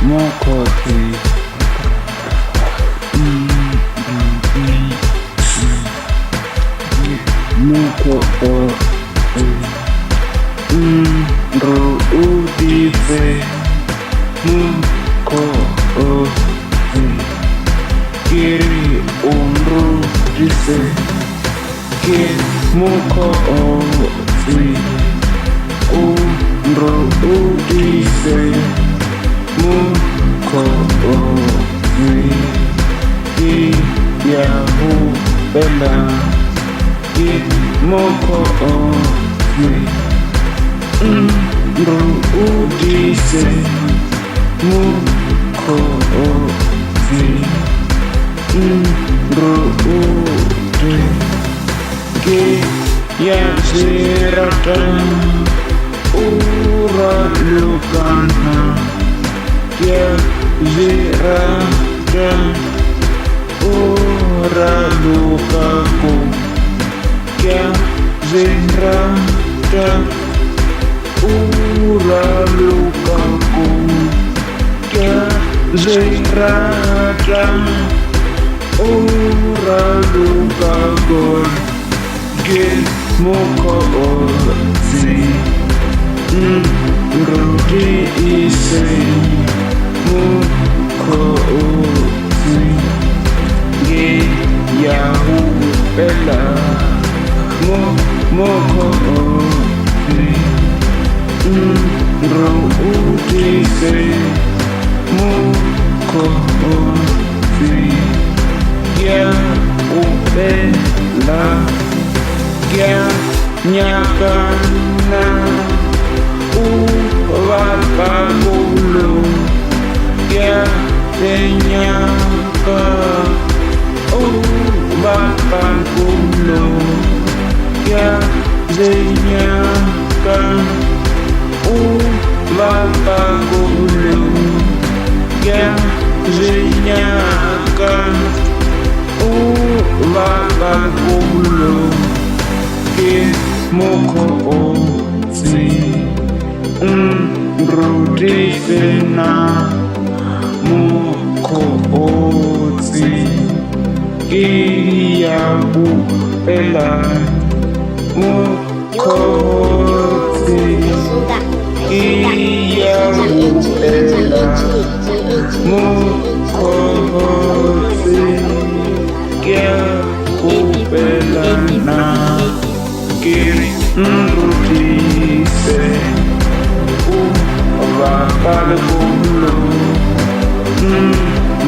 Mokoti Moko Ro Udife Moko Kiri Unru Dife Kiri Moko Unru Udife Moko Yahu Bella Moko Ro Udise Moko Ro Ude Ge Yazirata Ura Lukana Yazirata Ura Lukaku Yazirata Ura Lukaku Yazirata Ura Lukaku Get Moko Ozi Rudi Ise Moko Ozi Get Yahu Bella Moko Ozi Rudi Ise Moko Ozi Yahu Bella Nyakana Uwapagulu Nyaka Uwapagulu Nyaka Uwapagulu Nyaka Uwapagulu Moko Ozi Rudifena Moko Ozi Iyabu Bella Moko Ozi Iyabu Bella Moko Ozi Iyabu Bella na Kiri Rudise Uwapagulu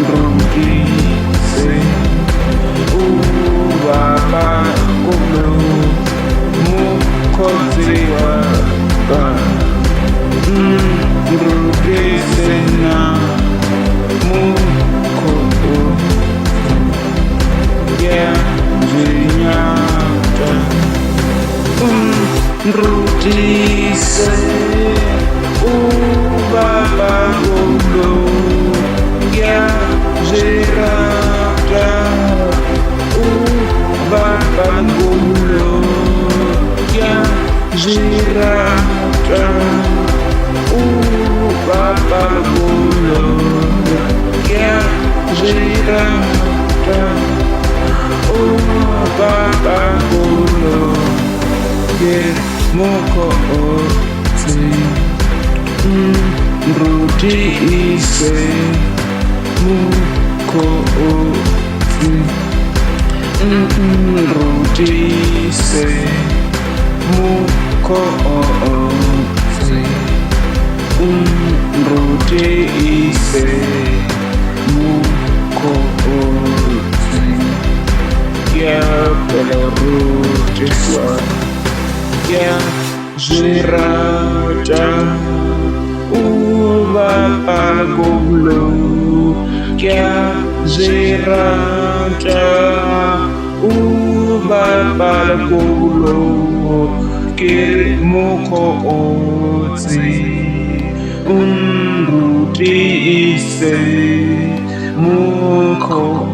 Rudise Uwapagulu Mukozi Waka Rudise na Muko Jinyata Rudise Uwapagulu Yazirata Uwapagulu Yazirata Uwapagulu Yazirata Uwapagulu Get Moko Ozi Rudi Ise Moko Ozi Rudi Ise Moko Ozi Rudi Ise Moko Ozi Bella Rudi Yazirata Uwapagulu Yazirata Uwapagulu Kiri Moko Ozi Rudi Ise Moko